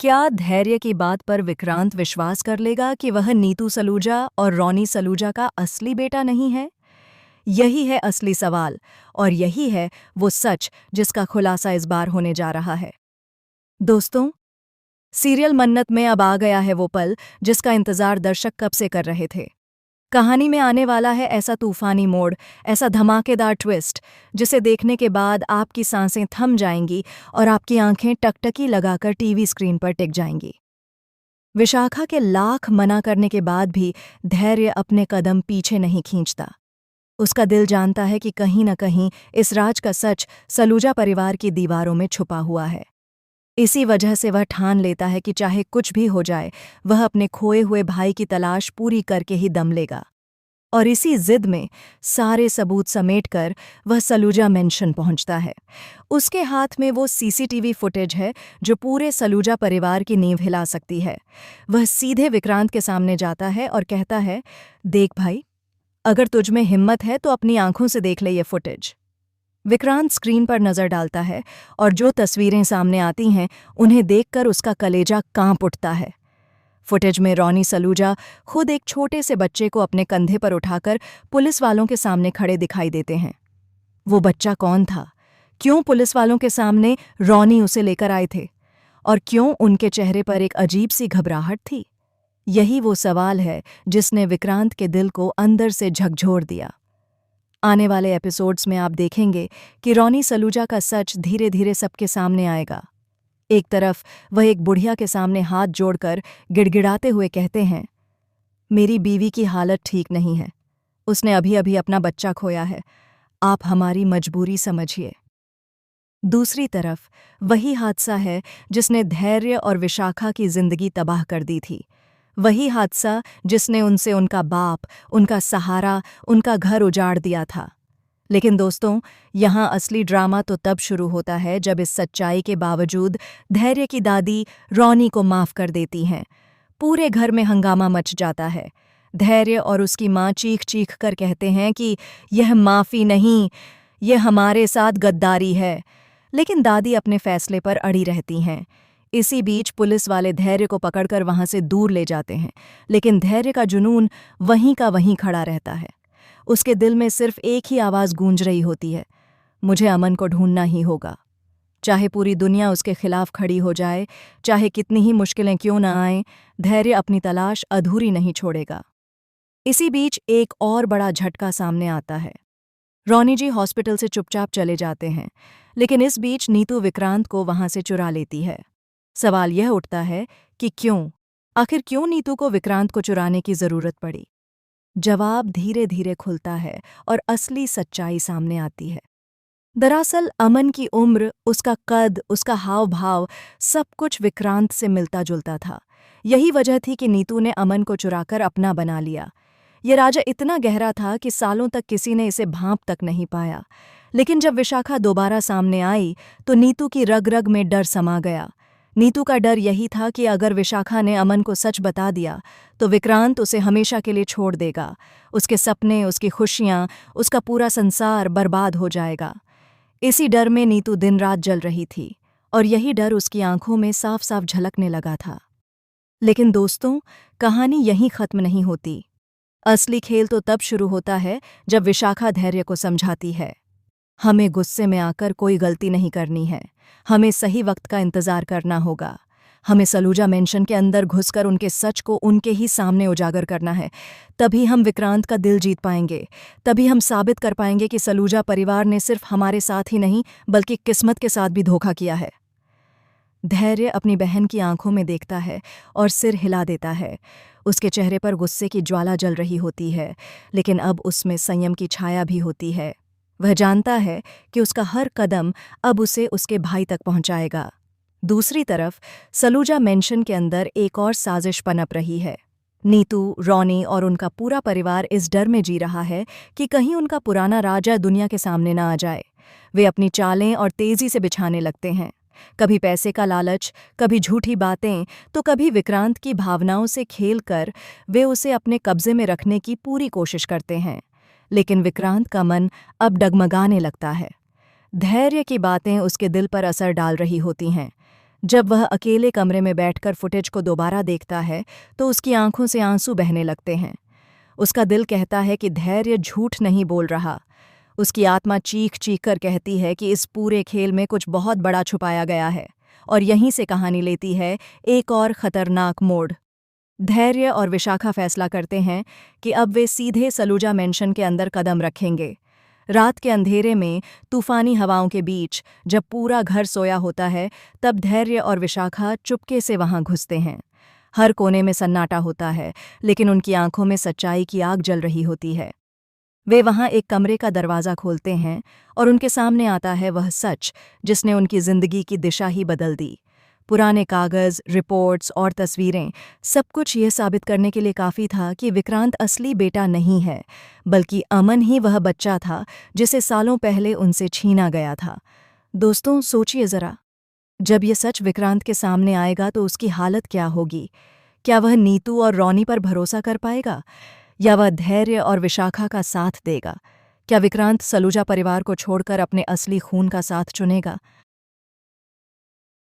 क्या धैर्य की बात पर विक्रांत विश्वास कर लेगा कि वह नीतू सलूजा और रॉनी सलूजा का असली बेटा नहीं है? यही है असली सवाल, और यही है वो सच जिसका खुलासा इस बार होने जा रहा है। दोस्तों, सीरियल मन्नत में अब आ गया है वो पल जिसका इंतजार दर्शक कब से कर रहे थे। कहानी में आने वाला है ऐसा तूफानी मोड़, ऐसा धमाकेदार ट्विस्ट, जिसे देखने के बाद आपकी सांसें थम जाएंगी और आपकी आंखें टकटकी लगाकर टीवी स्क्रीन पर टिक जाएंगी। विशाखा के लाख मना करने के बाद भी धैर्य अपने कदम पीछे नहीं खींचता। उसका दिल जानता है कि कहीं न कहीं इस राज का सच सलूजा परिवार की दीवारों में छुपा हुआ है। इसी वजह से वह ठान लेता है कि चाहे कुछ भी हो जाए, वह अपने खोए हुए भाई की तलाश पूरी करके ही दम लेगा। और इसी जिद में सारे सबूत समेटकर वह सलूजा मेंशन पहुंचता है। उसके हाथ में वो सीसीटीवी फुटेज है जो पूरे सलूजा परिवार की नींव हिला सकती है। वह सीधे विक्रांत के सामने जाता है और कहता है, देख भाई, अगर तुझ में हिम्मत है तो अपनी आंखों से देख ले ये फुटेज। विक्रांत स्क्रीन पर नजर डालता है और जो तस्वीरें सामने आती हैं उन्हें देखकर उसका कलेजा कांप उठता है। फुटेज में रॉनी सलूजा खुद एक छोटे से बच्चे को अपने कंधे पर उठाकर पुलिस वालों के सामने खड़े दिखाई देते हैं। वो बच्चा कौन था? क्यों पुलिस वालों के सामने रॉनी उसे लेकर आए थे? और क्यों उनके चेहरे पर एक अजीब सी घबराहट थी? यही वो सवाल है जिसने विक्रांत के दिल को अंदर से झकझोर दिया। आने वाले एपिसोड्स में आप देखेंगे कि रॉनी सलूजा का सच धीरे धीरे सबके सामने आएगा। एक तरफ वह एक बुढ़िया के सामने हाथ जोड़कर गिड़गिड़ाते हुए कहते हैं, मेरी बीवी की हालत ठीक नहीं है, उसने अभी अभी अपना बच्चा खोया है, आप हमारी मजबूरी समझिए। दूसरी तरफ वही हादसा है जिसने धैर्य और विशाखा की जिंदगी तबाह कर दी थी। वही हादसा जिसने उनसे उनका बाप, उनका सहारा, उनका घर उजाड़ दिया था। लेकिन दोस्तों, यहाँ असली ड्रामा तो तब शुरू होता है जब इस सच्चाई के बावजूद धैर्य की दादी रॉनी को माफ कर देती हैं। पूरे घर में हंगामा मच जाता है। धैर्य और उसकी माँ चीख चीख कर कहते हैं कि यह माफ़ी नहीं, यह हमारे साथ गद्दारी है। लेकिन दादी अपने फैसले पर अड़ी रहती हैं। इसी बीच पुलिस वाले धैर्य को पकड़कर वहां से दूर ले जाते हैं, लेकिन धैर्य का जुनून वहीं का वहीं खड़ा रहता है। उसके दिल में सिर्फ एक ही आवाज़ गूंज रही होती है, मुझे अमन को ढूंढना ही होगा। चाहे पूरी दुनिया उसके खिलाफ खड़ी हो जाए, चाहे कितनी ही मुश्किलें क्यों न आएं, धैर्य अपनी तलाश अधूरी नहीं छोड़ेगा। इसी बीच एक और बड़ा झटका सामने आता है। रॉनी जी हॉस्पिटल से चुपचाप चले जाते हैं, लेकिन इस बीच नीतू विक्रांत को वहां से चुरा लेती है। सवाल यह उठता है कि आखिर क्यों नीतू को विक्रांत को चुराने की जरूरत पड़ी? जवाब धीरे धीरे खुलता है और असली सच्चाई सामने आती है। दरअसल अमन की उम्र, उसका कद, उसका हाव भाव, सब कुछ विक्रांत से मिलता जुलता था। यही वजह थी कि नीतू ने अमन को चुराकर अपना बना लिया। ये राजा इतना गहरा था कि सालों तक किसी ने इसे भांप तक नहीं पाया। लेकिन जब विशाखा दोबारा सामने आई तो नीतू की रग रग में डर समा गया। नीतू का डर यही था कि अगर विशाखा ने अमन को सच बता दिया तो विक्रांत उसे हमेशा के लिए छोड़ देगा। उसके सपने, उसकी खुशियां, उसका पूरा संसार बर्बाद हो जाएगा। इसी डर में नीतू दिन रात जल रही थी, और यही डर उसकी आंखों में साफ साफ झलकने लगा था। लेकिन दोस्तों, कहानी यहीं खत्म नहीं होती। असली खेल तो तब शुरू होता है जब विशाखा धैर्य को समझाती है, हमें गुस्से में आकर कोई गलती नहीं करनी है, हमें सही वक्त का इंतजार करना होगा, हमें सलूजा मेंशन के अंदर घुसकर उनके सच को उनके ही सामने उजागर करना है। तभी हम विक्रांत का दिल जीत पाएंगे, तभी हम साबित कर पाएंगे कि सलूजा परिवार ने सिर्फ हमारे साथ ही नहीं बल्कि किस्मत के साथ भी धोखा किया है। धैर्य अपनी बहन की आंखों में देखता है और सिर हिला देता है। उसके चेहरे पर गुस्से की ज्वाला जल रही होती है, लेकिन अब उसमें संयम की छाया भी होती है। वह जानता है कि उसका हर कदम अब उसे उसके भाई तक पहुंचाएगा। दूसरी तरफ सलूजा मेंशन के अंदर एक और साजिश पनप रही है। नीतू, रॉनी और उनका पूरा परिवार इस डर में जी रहा है कि कहीं उनका पुराना राजा दुनिया के सामने न आ जाए। वे अपनी चालें और तेजी से बिछाने लगते हैं। कभी पैसे का लालच, कभी झूठी बातें, तो कभी विक्रांत की भावनाओं से खेलकर वे उसे अपने कब्जे में रखने की पूरी कोशिश करते हैं। लेकिन विक्रांत का मन अब डगमगाने लगता है। धैर्य की बातें उसके दिल पर असर डाल रही होती हैं। जब वह अकेले कमरे में बैठकर फुटेज को दोबारा देखता है तो उसकी आंखों से आंसू बहने लगते हैं। उसका दिल कहता है कि धैर्य झूठ नहीं बोल रहा। उसकी आत्मा चीख चीख कर कहती है कि इस पूरे खेल में कुछ बहुत बड़ा छुपाया गया है। और यहीं से कहानी लेती है एक और खतरनाक मोड़। धैर्य और विशाखा फैसला करते हैं कि अब वे सीधे सलूजा मेंशन के अंदर कदम रखेंगे। रात के अंधेरे में तूफानी हवाओं के बीच जब पूरा घर सोया होता है, तब धैर्य और विशाखा चुपके से वहां घुसते हैं। हर कोने में सन्नाटा होता है, लेकिन उनकी आंखों में सच्चाई की आग जल रही होती है। वे वहां एक कमरे का दरवाज़ा खोलते हैं और उनके सामने आता है वह सच जिसने उनकी जिंदगी की दिशा ही बदल दी। पुराने कागज़, रिपोर्ट्स और तस्वीरें, सब कुछ ये साबित करने के लिए काफ़ी था कि विक्रांत असली बेटा नहीं है, बल्कि अमन ही वह बच्चा था जिसे सालों पहले उनसे छीना गया था। दोस्तों, सोचिए ज़रा, जब ये सच विक्रांत के सामने आएगा तो उसकी हालत क्या होगी? क्या वह नीतू और रॉनी पर भरोसा कर पाएगा, या वह धैर्य और विशाखा का साथ देगा? क्या विक्रांत सलूजा परिवार को छोड़कर अपने असली खून का साथ चुनेगा?